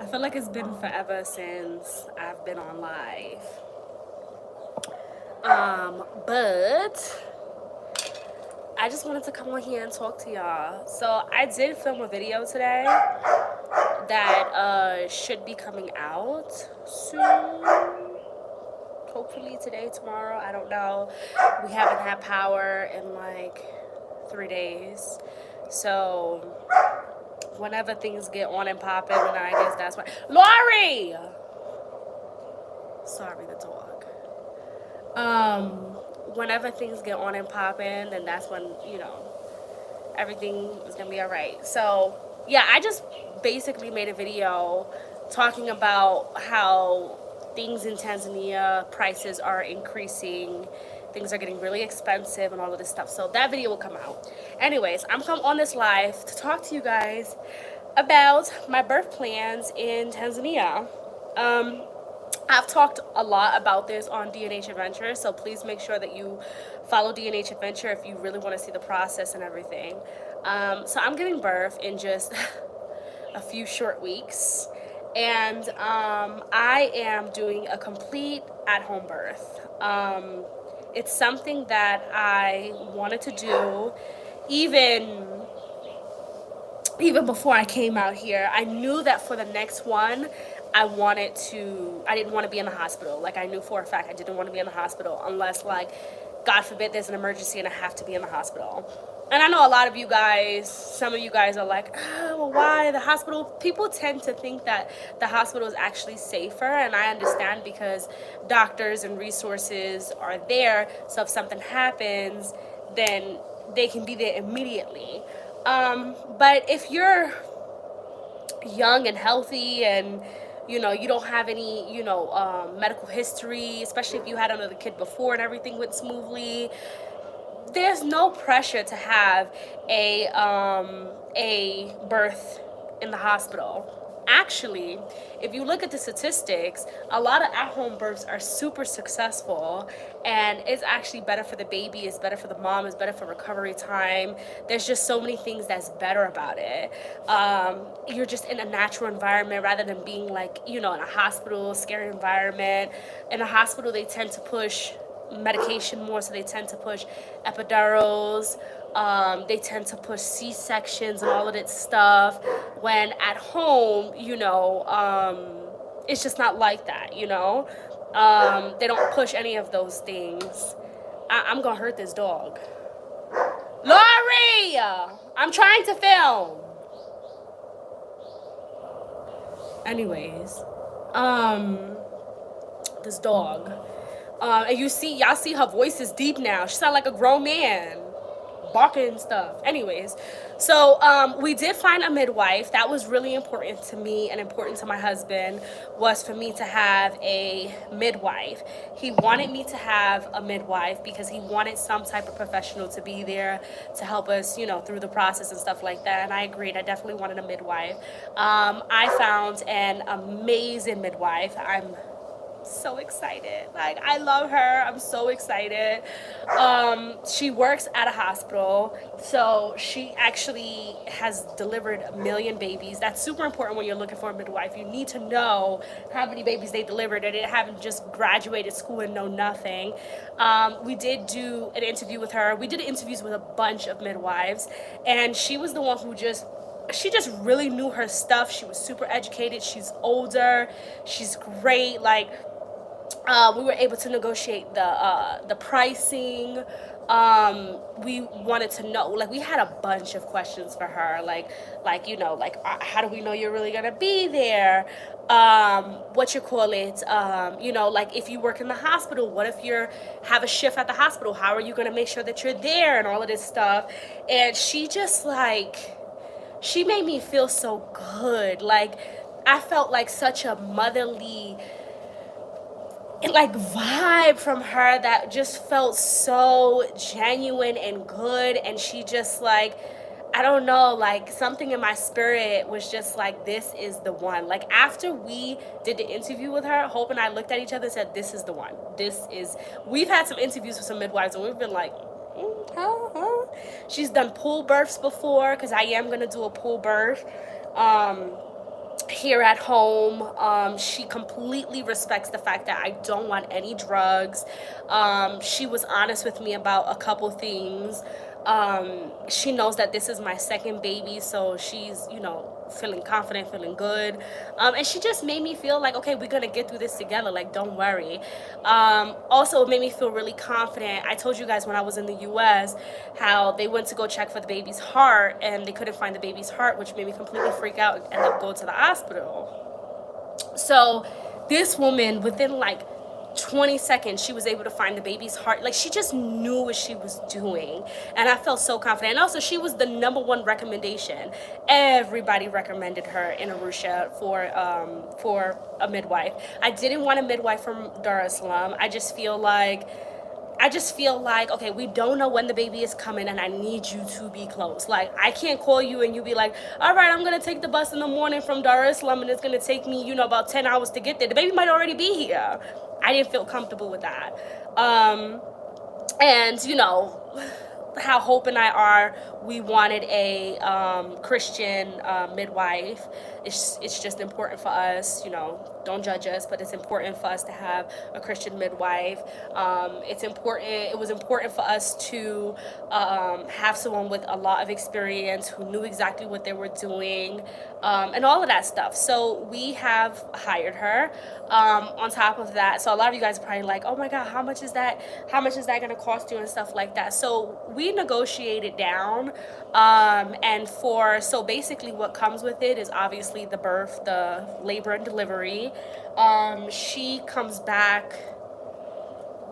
I feel like it's been forever since I've been on live. But I just wanted to come on here and talk to y'all. So I did film a video today that should be coming out soon. Hopefully today, tomorrow, I don't know. We haven't had power in like 3 days. So whenever things get on and popping, and I guess that's why. Lori! Sorry, the dog. Whenever things get on and popping, then that's when, everything is gonna be all right. So yeah, I just basically made a video talking about how things in Tanzania, prices are increasing, things are getting really expensive and all of this stuff. So that video will come out. Anyways, I'm come on this live to talk to you guys about my birth plans in Tanzania. I've talked a lot about this on D&H Adventure, so please make sure that you follow D&H Adventure if you really want to see the process and everything. So I'm giving birth in just a few short weeks, and I am doing a complete at-home birth. It's something that I wanted to do even before I came out here. I knew that for the next one, I didn't want to be in the hospital. Like, I knew for a fact I didn't want to be in the hospital unless, like, God forbid there's an emergency and I have to be in the hospital. And I know a lot of you guys, some of you guys are like, oh, well, why the hospital? People tend to think that the hospital is actually safer, and I understand because doctors and resources are there, so if something happens, then they can be there immediately. But if you're young and healthy and you don't have any medical history, especially if you had another kid before and everything went smoothly, there's no pressure to have a birth in the hospital. Actually, if you look at the statistics, a lot of at-home births are super successful, and it's actually better for the baby, it's better for the mom, it's better for recovery time. There's just so many things that's better about it. You're just in a natural environment rather than being like, in a hospital, scary environment. In a hospital, they tend to push medication more, so they tend to push epidurals, they tend to push C-sections and all of that stuff, when at home, it's just not like that. They don't push any of those things. I'm gonna hurt this dog. Lori! I'm trying to film. Anyways, this dog. And y'all see her voice is deep now. She sounds like a grown man, barking and stuff. Anyways, so we did find a midwife. That was really important to me and important to my husband, was for me to have a midwife. He wanted me to have a midwife because he wanted some type of professional to be there to help us, through the process and stuff like that. And I agreed. I definitely wanted a midwife. I found an amazing midwife. I'm so excited. Like, I love her. I'm so excited. She works at a hospital, so she actually has delivered 1 million babies. That's super important when you're looking for a midwife. You need to know how many babies they delivered, and they haven't just graduated school and know nothing. We did do an interview with her. We did interviews with a bunch of midwives, and she was the one who she just really knew her stuff. She was super educated. She's older. She's great. Like, we were able to negotiate the pricing. We wanted to know, like, we had a bunch of questions for her, like how do we know you're really gonna be there? What you call it? Like, if you work in the hospital, what if you have a shift at the hospital? How are you gonna make sure that you're there and all of this stuff? And she just, like, she made me feel so good. Like, I felt like such a motherly, like, vibe from her that just felt so genuine and good. And she just, like, I don't know, like, something in my spirit was just like, this is the one. Like, after we did the interview with her, Hope and I looked at each other and said, this is the one. We've had some interviews with some midwives and we've been like, She's done pool births before, because I am going to do a pool birth here at home. She completely respects the fact that I don't want any drugs. She was honest with me about a couple things. She knows that this is my second baby, so she's, feeling confident, feeling good. And she just made me feel like, okay, we're gonna get through this together, like, don't worry. Also, it made me feel really confident. I told you guys when I was in the US how they went to go check for the baby's heart and they couldn't find the baby's heart, which made me completely freak out and end up going to the hospital. So this woman, within like 20 seconds, she was able to find the baby's heart. Like, she just knew what she was doing, and I felt so confident. And also, she was the #1 recommendation. Everybody recommended her in Arusha for a midwife. I didn't want a midwife from Dar es Salaam. I just feel like, okay, we don't know when the baby is coming, and I need you to be close. Like, I can't call you and you be like, all right, I'm gonna take the bus in the morning from Dar es Salaam and it's gonna take me, about 10 hours to get there. The baby might already be here. I didn't feel comfortable with that. And how Hope and I are, we wanted a Christian midwife. It's just important for us, don't judge us, but it's important for us to have a Christian midwife. It was important for us to have someone with a lot of experience who knew exactly what they were doing, and all of that stuff. So we have hired her. On top of that, so a lot of you guys are probably like, oh my God, how much is that going to cost you and stuff like that. So we negotiated down. So basically what comes with it is obviously the birth, the labor and delivery. She comes back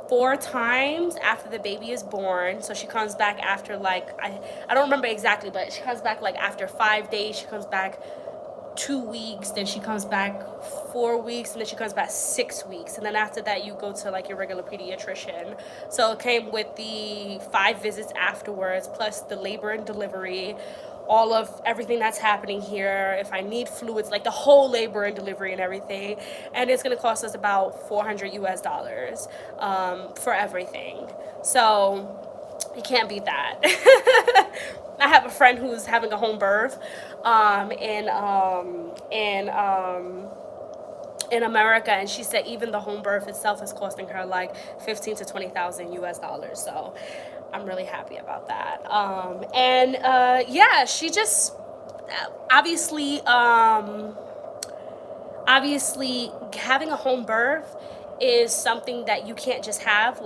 4 times after the baby is born. So she comes back after I don't remember exactly, but she comes back after 5 days. She comes back 2 weeks, then she comes back 4 weeks, and then she comes back 6 weeks, and then after that you go to your regular pediatrician. So it came with the 5 visits afterwards, plus the labor and delivery, all of everything that's happening here. If I need fluids, the whole labor and delivery and everything, and it's gonna cost us about $400 US for everything. So you can't beat that. I have a friend who's having a home birth in America, and she said even the home birth itself is costing her $15,000 to $20,000 US. So I'm really happy about that. She just obviously having a home birth is something that you can't just have.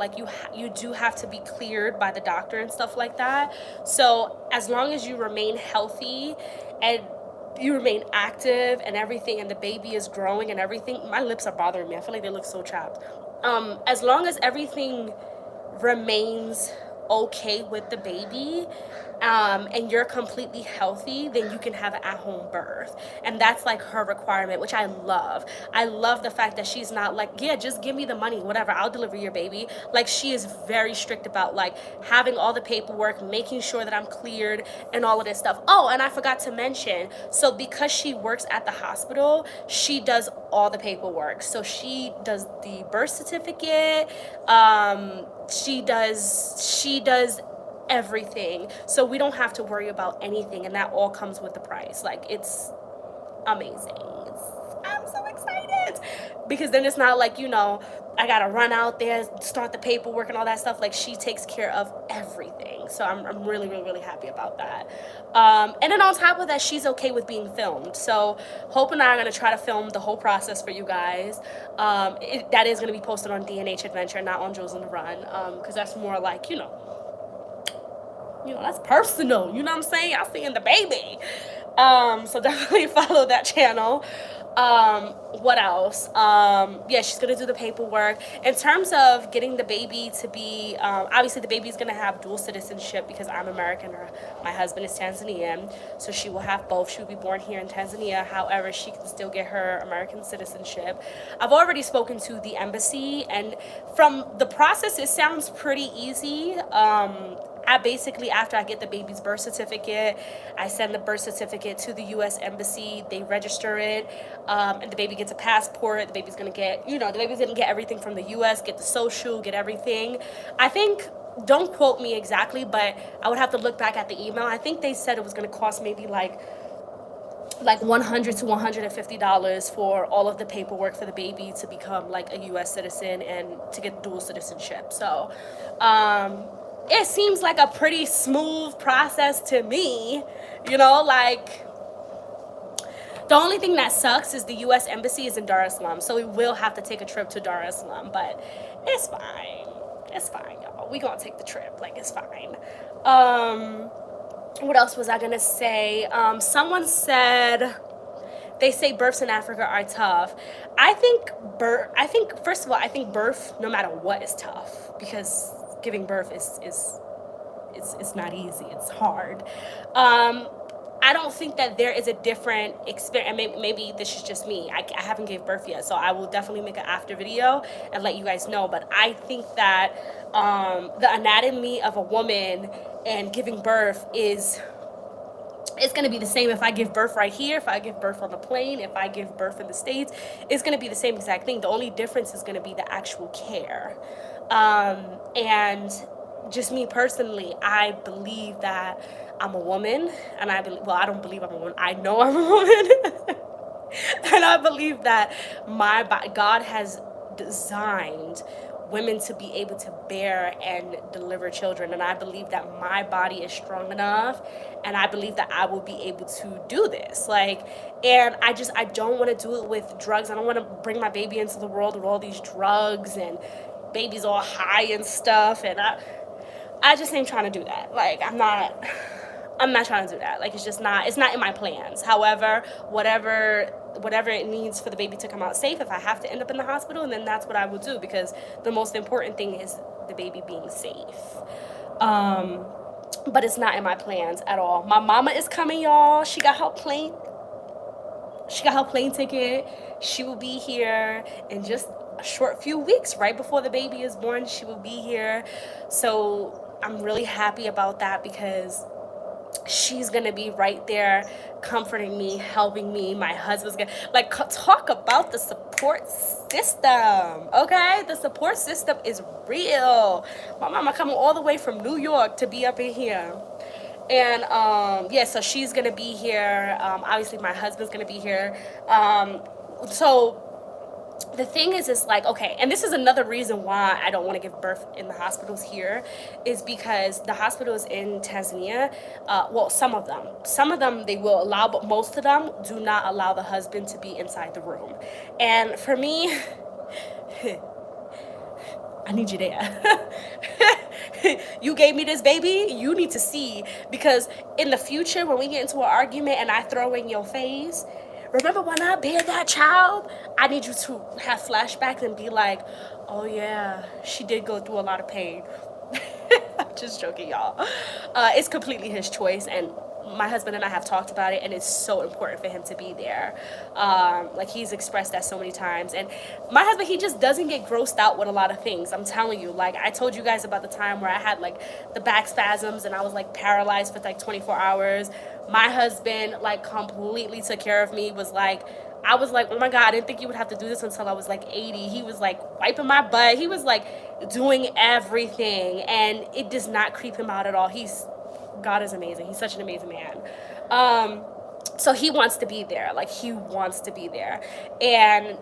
You do have to be cleared by the doctor and stuff like that. So as long as you remain healthy and you remain active and everything, and the baby is growing and everything, my lips are bothering me. I feel like they look so chapped. As long as everything remains okay with the baby, and you're completely healthy, then you can have an at-home birth. And that's her requirement, which I love. I love the fact that she's not just give me the money, whatever, I'll deliver your baby. She is very strict about having all the paperwork, making sure that I'm cleared and all of this stuff. Oh, and I forgot to mention, so because she works at the hospital, she does all the paperwork. So she does the birth certificate, she does everything, so we don't have to worry about anything, and that all comes with the price. It's amazing. I'm so excited, because then it's not I gotta run out there, start the paperwork and all that stuff. She takes care of everything, so I'm really, really, really happy about that. And then on top of that, she's okay with being filmed. So Hope and I are gonna try to film the whole process for you guys. That is gonna be posted on D&H Adventure, not on Jules on the Run, because that's more that's personal. You know what I'm saying? Y'all seeing the baby. So definitely follow that channel. What else? She's gonna do the paperwork. In terms of getting the baby to be, obviously the baby's gonna have dual citizenship because I'm American, or my husband is Tanzanian, so she will have both. She will be born here in Tanzania. However, she can still get her American citizenship. I've already spoken to the embassy, and from the process, it sounds pretty easy. I basically, after I get the baby's birth certificate, I send the birth certificate to the U.S. Embassy. They register it, and the baby gets a passport. The baby's gonna get, the baby's gonna get everything from the U.S., get the social, get everything. I think, don't quote me exactly, but I would have to look back at the email. I think they said it was gonna cost maybe like $100 to $150 for all of the paperwork for the baby to become like a U.S. citizen and to get dual citizenship. So it seems like a pretty smooth process to me, you know, like the only thing that sucks is the U.S. Embassy is in Dar es Salaam, so we will have to take a trip to Dar es Salaam, but it's fine. It's fine, y'all. We gonna take the trip. Like, it's fine. What else was I gonna say? Someone said they say births in Africa are tough. I think first of all, I think birth, no matter what, is tough because giving birth is it's not easy. It's hard. I don't think that there is a different experience. Maybe this is just me. I haven't gave birth yet, so I will definitely make an after video and let you guys know. But I think that the anatomy of a woman and giving birth is it's going to be the same if I give birth right here, if I give birth on the plane, if I give birth in the States. It's going to be the same exact thing. The only difference is going to be the actual care. And just me personally, I believe that I'm a woman, and I don't believe I'm a woman. I know I'm a woman. And I believe that God has designed women to be able to bear and deliver children, and I believe that my body is strong enough, and I believe that I will be able to do this. And I don't want to do it with drugs. I don't want to bring my baby into the world with all these drugs and babies all high and stuff, and I just ain't trying to do that. I'm not trying to do that. It's not in my plans. However, whatever it needs for the baby to come out safe, if I have to end up in the hospital, and then that's what I will do, because the most important thing is the baby being safe. But it's not in my plans at all. My mama is coming, y'all. She got her plane ticket. She will be here in just a short few weeks. Right before the baby is born, she will be here. So I'm really happy about that, because she's gonna be right there comforting me, helping me. My husband's gonna talk about the support system. Okay, the support system is real. My mama coming all the way from New York to be up in here. And so she's gonna be here. Obviously my husband's gonna be here. So the thing is okay, and this is another reason why I don't want to give birth in the hospitals here, is because the hospitals in Tanzania, some of them they will allow, but most of them do not allow the husband to be inside the room. And for me, I need you there. You gave me this baby, you need to see, because in the future when we get into an argument and I throw in your face, remember when I bear that child? I need you to have flashbacks and be like, oh yeah, she did go through a lot of pain. I'm just joking, y'all. It's completely his choice, and my husband and I have talked about it, and it's so important for him to be there. He's expressed that so many times. And my husband, he just doesn't get grossed out with a lot of things. I'm telling you, I told you guys about the time where I had the back spasms and I was paralyzed for 24 hours. My husband completely took care of me. I was like, oh my God, I didn't think you would have to do this until I was 80. He was wiping my butt. He was doing everything, and it does not creep him out at all. God is amazing. He's such an amazing man. So he wants to be there. He wants to be there. And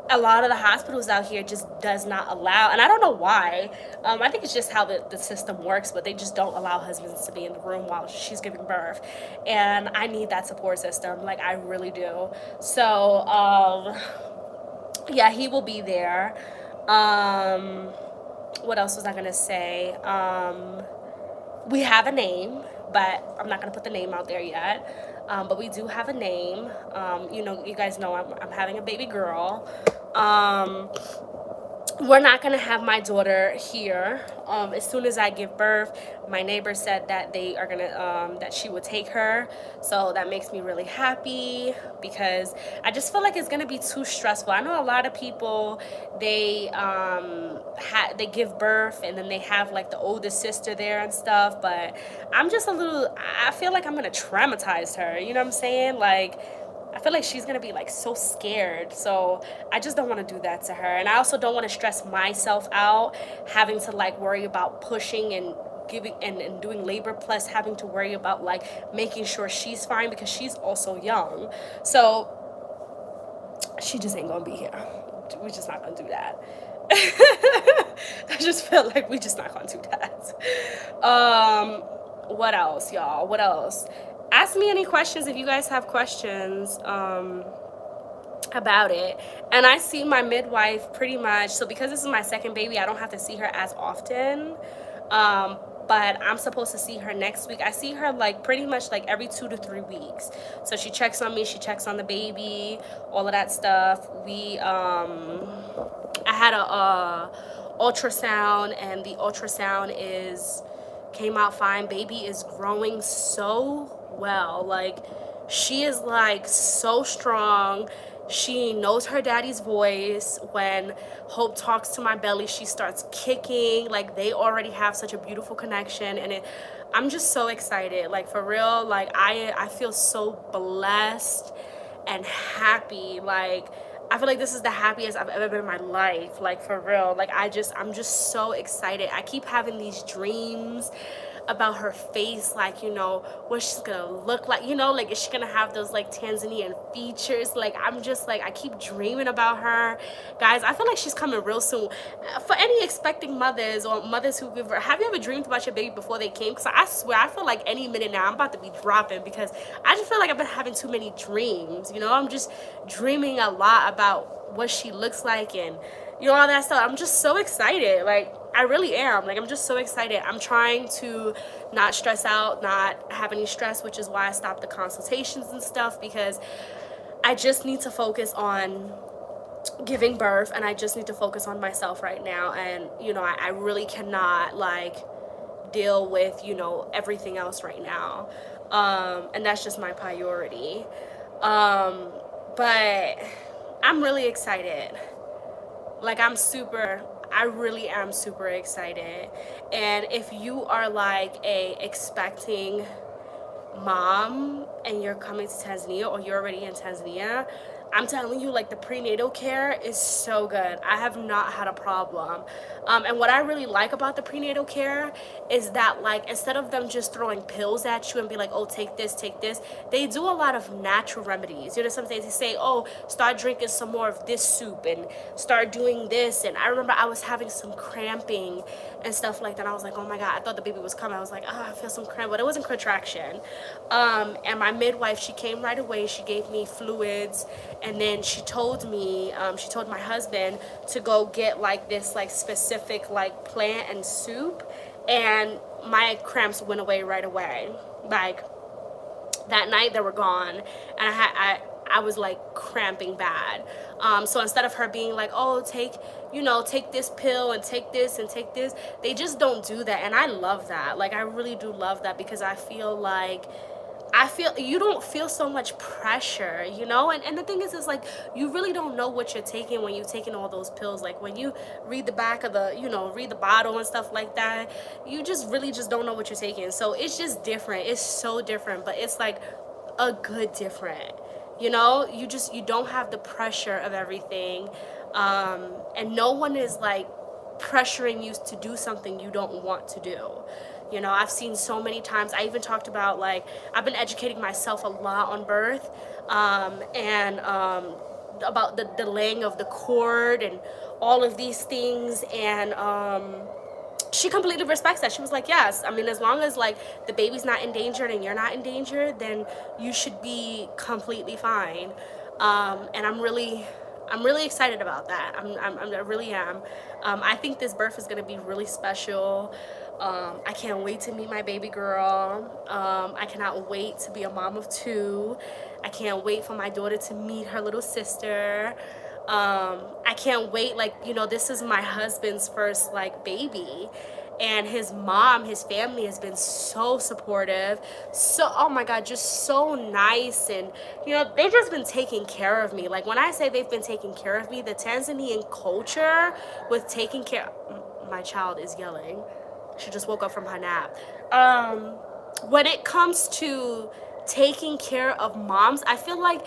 a lot of the hospitals out here just does not allow, and I don't know why. I think it's just how the system works, but they just don't allow husbands to be in the room while she's giving birth. And I need that support system. I really do. So, yeah, he will be there. What else was I going to say? We have a name, but I'm not going to put the name out there yet. But we do have a name. You guys know I'm having a baby girl. We're not going to have my daughter here. As soon as I give birth, my neighbor said that they are going to, that she would take her. So that makes me really happy, because I just feel like it's going to be too stressful. I know a lot of people, they give birth and then they have the oldest sister there and stuff. But I'm just I feel like I'm going to traumatize her. You know what I'm saying? I feel like she's going to be so scared. So I just don't want to do that to her. And I also don't want to stress myself out having to worry about pushing and giving and doing labor, plus having to worry about like making sure she's fine because she's also young. So she just ain't gonna be here. We're just not gonna do that. I just feel like we just not gonna do that. What else, y'all? What else? Ask me any questions if you guys have questions about it. And I see my midwife pretty much, so because this is my second baby, I don't have to see her as often. But I'm supposed to see her next week. I see her like pretty much like every 2 to 3 weeks. So she checks on me, she checks on the baby, all of that stuff. I had a ultrasound, and the ultrasound came out fine. Baby is growing so well. Like, she is like so strong. She knows her daddy's voice. When Hope talks to my belly, she starts kicking. Like, they already have such a beautiful connection, and I'm just so excited. Like, for real, like I feel so blessed and happy. Like, I feel like this is the happiest I've ever been in my life. Like, for real. Like, I'm just so excited. I keep having these dreams about her face, like, you know, what she's gonna look like, you know, like, is she gonna have those like Tanzanian features? Like, I'm just like, I keep dreaming about her. Guys, I feel like she's coming real soon. For any expecting mothers or mothers who give her, have you ever dreamed about your baby before they came? Because I swear, I feel like any minute now I'm about to be dropping, because I just feel like I've been having too many dreams. You know, I'm just dreaming a lot about what she looks like, and you know, all that stuff. I'm just so excited. Like, I really am. Like, I'm just so excited. I'm trying to not stress out, not have any stress, which is why I stopped the consultations and stuff, because I just need to focus on giving birth, and I just need to focus on myself right now. And, you know, I really cannot, like, deal with, you know, everything else right now. And that's just my priority. But I'm really excited. Like, I really am super excited. And if you are like a expecting mom and you're coming to Tanzania, or you're already in Tanzania, I'm telling you, like, the prenatal care is so good. I have not had a problem. And what I really like about the prenatal care is that, like, instead of them just throwing pills at you and be like, oh, take this, they do a lot of natural remedies. You know, sometimes they say, oh, start drinking some more of this soup and start doing this. And I remember I was having some cramping and stuff like that. I was like, oh my God, I thought the baby was coming. I was like, oh, I feel some cramp, but it wasn't contraction. And my midwife, she came right away. She gave me fluids, and then she told me, she told my husband to go get like this like specific like plant and soup, and my cramps went away right away. Like, that night they were gone, and I was like cramping bad. So instead of her being like, oh, take this pill and take this and take this, they just don't do that. And I love that. Like, I really do love that, because I feel like you don't feel so much pressure, you know? And the thing is like, you really don't know what you're taking when you're taking all those pills. Like, when you read the back of the, you know, read the bottle and stuff like that, you just really just don't know what you're taking. So it's just different. It's so different, but it's like a good different, you know? You don't have the pressure of everything. And no one is like pressuring you to do something you don't want to do. You know, I've seen so many times. I even talked about, like, I've been educating myself a lot on birth, and about the delaying of the cord and all of these things. And she completely respects that. She was like, yes, I mean, as long as like the baby's not endangered and you're not endangered, then you should be completely fine. And I'm really excited about that. I really am. I think this birth is going to be really special. I can't wait to meet my baby girl. I cannot wait to be a mom of 2. I can't wait for my daughter to meet her little sister. I can't wait, like, you know, this is my husband's first like baby, and his family has been so supportive, so, oh my God, just so nice. And you know, they've just been taking care of me. Like, when I say they've been taking care of me, the Tanzanian culture with taking care, my child is yelling, she just woke up from her nap. When it comes to taking care of moms, I feel like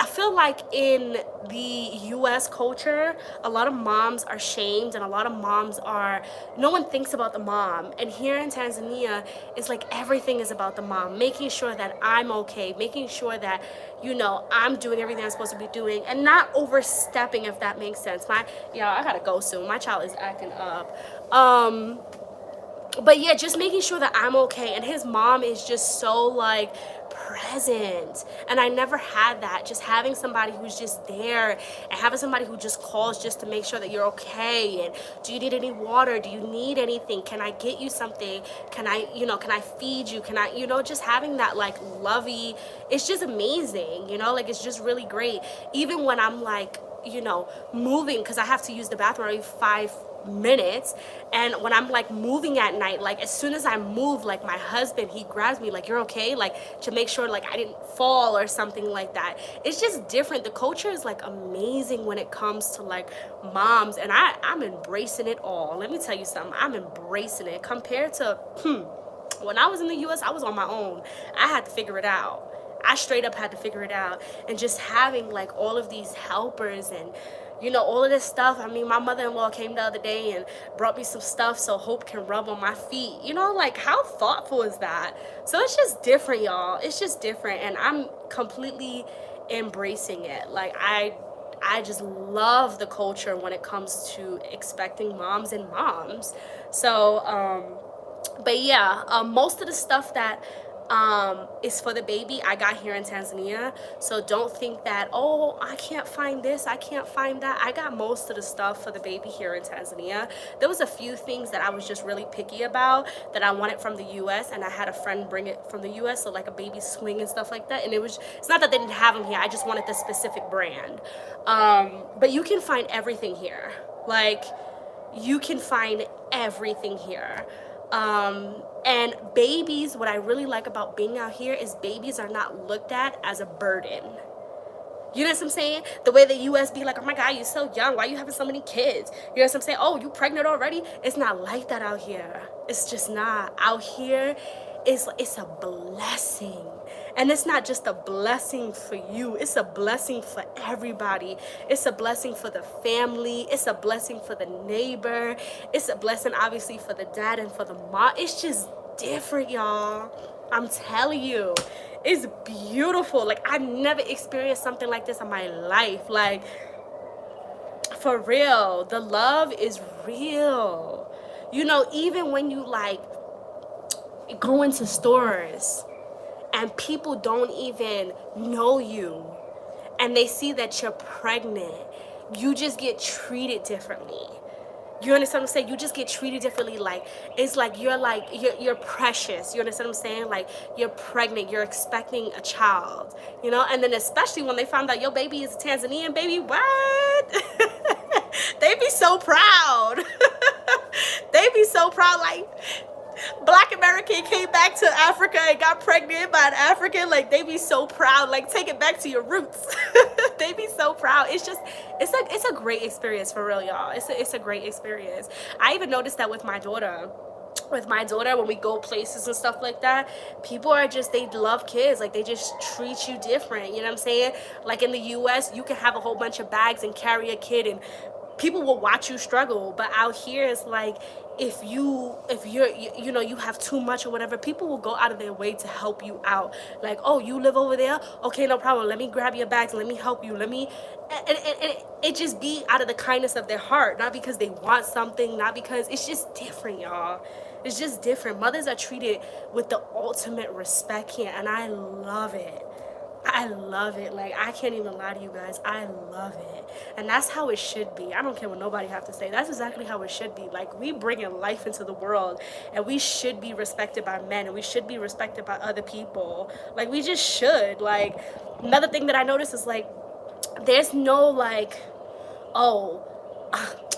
I feel like in the US culture, a lot of moms are shamed and a lot of moms are, no one thinks about the mom. And here in Tanzania, it's like everything is about the mom, making sure that I'm okay, making sure that, you know, I'm doing everything I'm supposed to be doing and not overstepping, if that makes sense. Yeah, I gotta go soon. My child is acting up. But yeah, just making sure that I'm okay. And his mom is just so like present. And I never had that. Just having somebody who's just there and having somebody who just calls just to make sure that you're okay. And do you need any water? Do you need anything? Can I get you something? Can I feed you? Can I, just having that like lovey, it's just amazing, like it's just really great. Even when I'm like, moving, because I have to use the bathroom every 5 minutes, and when I'm like moving at night, like as soon as I move, like my husband, he grabs me like, you're okay, like to make sure like I didn't fall or something like that. It's just different. The culture is like amazing when it comes to like moms, and I'm embracing it all. Let me tell you something, I'm embracing it compared to when I was in the US. I was on my own. I had to figure it out. I straight up had to figure it out. And just having like all of these helpers and all of this stuff. I mean, my mother-in-law came the other day and brought me some stuff so Hope can rub on my feet. Like how thoughtful is that? So it's just different, y'all. It's just different, and I'm completely embracing it. Like I just love the culture when it comes to expecting moms and moms. So but yeah, most of the stuff that is for the baby I got here in Tanzania. So don't think that, oh, I can't find this, I can't find that. I got most of the stuff for the baby here in Tanzania. There was a few things that I was just really picky about that I wanted from the US, and I had a friend bring it from the US, so like a baby swing and stuff like that. And it's not that they didn't have them here, I just wanted the specific brand. But you can find everything here. Like, you can find everything here. And babies, what I really like about being out here is babies are not looked at as a burden. You know what I'm saying? The way the US be like, oh my God, you're so young, why are you having so many kids? You know what I'm saying? Oh, you pregnant already? It's not like that out here. It's just not. Out here, it's a blessing. And it's not just a blessing for you, it's a blessing for everybody. It's a blessing for the family, it's a blessing for the neighbor, it's a blessing obviously for the dad and for the mom. It's just different, y'all. I'm telling you, it's beautiful. Like, I've never experienced something like this in my life. Like, for real, the love is real. Even when you like go into stores and people don't even know you and they see that you're pregnant, you just get treated differently. You understand what I'm saying? You just get treated differently. Like, it's like you're precious. You understand what I'm saying? Like, you're pregnant, you're expecting a child, and then especially when they found out your baby is a Tanzanian baby, what? They be so proud. They be so proud. Like, Black American came back to Africa and got pregnant by an African. Like, they be so proud. Like, take it back to your roots. They be so proud. It's a great experience, for real, y'all. It's a great experience. I even noticed that with my daughter. When we go places and stuff like that, people are just, they love kids. Like, they just treat you different. You know what I'm saying? Like, in the US, you can have a whole bunch of bags and carry a kid and people will watch you struggle. But out here, it's like, if you have too much or whatever, people will go out of their way to help you out. Like, oh, you live over there? Okay, no problem. Let me grab your bags. Let me help you. And it just be out of the kindness of their heart, not because they want something, not because, it's just different, y'all. It's just different. Mothers are treated with the ultimate respect here, and I love it. I love it. Like, I can't even lie to you guys. I love it. And that's how it should be. I don't care what nobody have to say. That's exactly how it should be. Like, we bringing life into the world, and we should be respected by men, and we should be respected by other people. Like, we just should. Like, another thing that I noticed is, like, there's no, like, oh,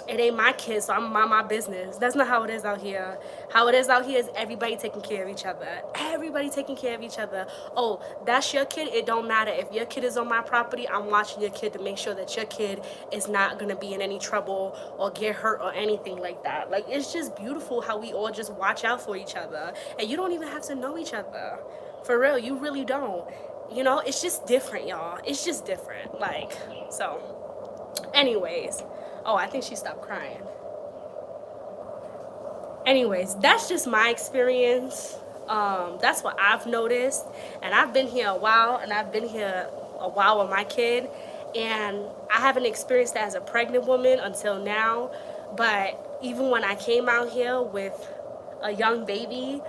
it ain't my kid, so I'm mind my business. That's not how it is out here. How it is out here is everybody taking care of each other. Everybody taking care of each other. Oh, that's your kid? It don't matter. If your kid is on my property, I'm watching your kid to make sure that your kid is not going to be in any trouble or get hurt or anything like that. Like, it's just beautiful how we all just watch out for each other. And you don't even have to know each other. For real, you really don't. You know, it's just different, y'all. It's just different. Like, so, anyways. Oh, I think she stopped crying. Anyways, that's just my experience. That's what I've noticed. And I've been here a while, and I've been here a while with my kid. And I haven't experienced that as a pregnant woman until now. But even when I came out here with a young baby,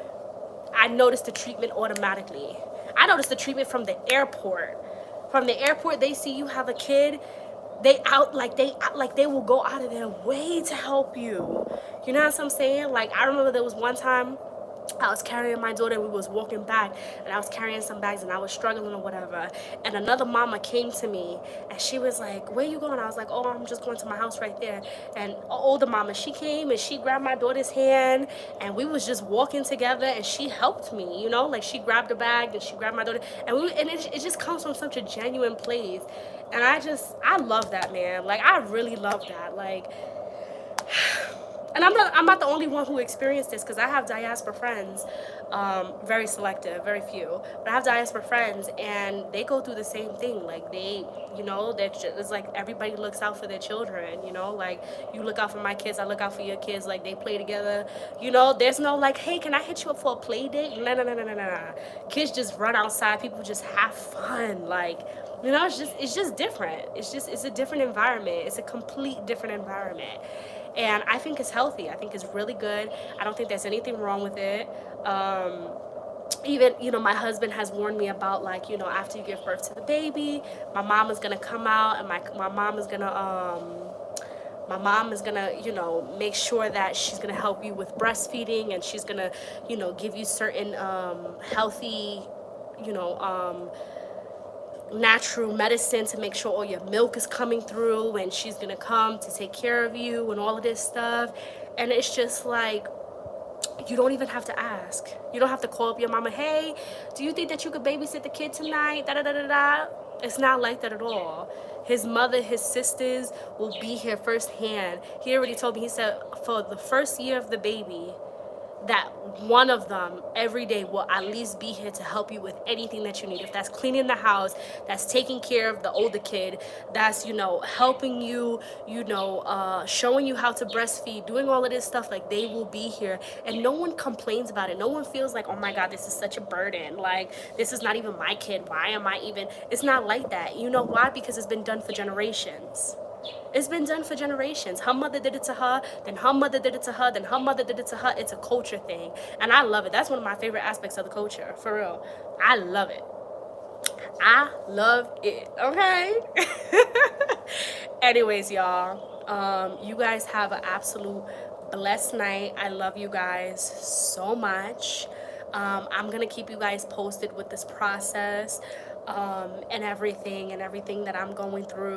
I noticed the treatment automatically. I noticed the treatment from the airport. From the airport, they see you have a kid, they will go out of their way to help you. You know what I'm saying? Like, I remember there was one time I was carrying my daughter and we was walking back, and I was carrying some bags and I was struggling or whatever, and another mama came to me and she was like, where you going? I was like, oh, I'm just going to my house right there. And an older mama, she came and she grabbed my daughter's hand, and we was just walking together, and she helped me, you know, like she grabbed the bag and she grabbed my daughter, and it just comes from such a genuine place. And I love that, man. Like, I really love that. Like, and I'm not the only one who experienced this, because I have diaspora friends, very selective, very few, but I have diaspora friends, and they go through the same thing. Like, they, you know, it's like everybody looks out for their children, you know, like, you look out for my kids, I look out for your kids, like, they play together, you know. There's no like, hey, can I hit you up for a play date? No, no, no, no, no, no. Kids just run outside, people just have fun, like, you know. It's just different. It's a different environment. It's a complete different environment. And I think it's healthy. I think it's really good. I don't think there's anything wrong with it. Even, you know, my husband has warned me about, like, you know, after you give birth to the baby, my mom is gonna come out, and my mom is gonna, you know, make sure that she's gonna help you with breastfeeding, and she's gonna, you know, give you certain healthy, you know, natural medicine to make sure all your milk is coming through, and she's gonna come to take care of you and all of this stuff. And it's just like, you don't even have to ask. You don't have to call up your mama, hey, do you think that you could babysit the kid tonight? Da da da da da. It's not like that at all. His mother, his sisters will be here firsthand. He already told me, he said, for the first year of the baby, that one of them every day will at least be here to help you with anything that you need. If that's cleaning the house, that's taking care of the older kid, that's, you know, helping you, you know, showing you how to breastfeed, doing all of this stuff, like, they will be here. And no one complains about it. No one feels like, oh my God, this is such a burden. Like, this is not even my kid. Why am I even? It's not like that. You know why? Because it's been done for generations. It's been done for generations. Her mother did it to her, then her mother did it to her, then her mother did it to her. It's a culture thing. And I love it. That's one of my favorite aspects of the culture, for real. I love it. I love it, okay? Anyways, y'all, you guys have an absolute blessed night. I love you guys so much. I'm going to keep you guys posted with this process, and everything that I'm going through.